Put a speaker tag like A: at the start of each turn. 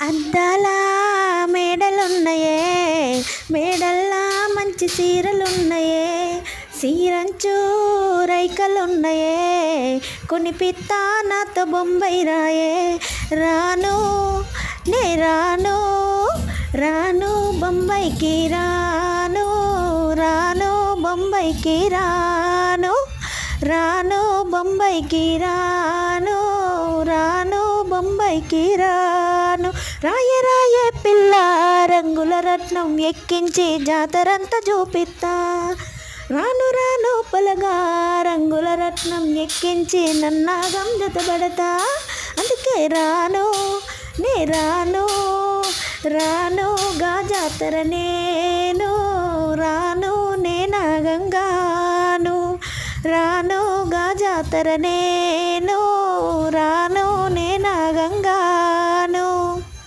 A: అద్దాల మేడలున్నయే, మేడల్లా మంచి సీరలున్నయే, సీరంచు రైకలున్నయే, కొనిపిత్తా నాతో బొంబాయి రాయే. రాను నే రాను, రాను బొంబాయికి రాను, రాను బొంబాయికి రాను, రాను బొంబాయికి రాను, రాను బొంబాయికి రాను. రాయే రాయే పిల్ల రంగుల రత్నం ఎక్కించి జాతరంతా చూపిస్తా. రాను రాను పలగా రంగుల రత్నం ఎక్కించి నన్నాగం జతబడతా. అందుకే రాను నే రాను, రాను గా జాతర నేను, రాను నే నాగంగాను, రాను గా జాతర నేను, రా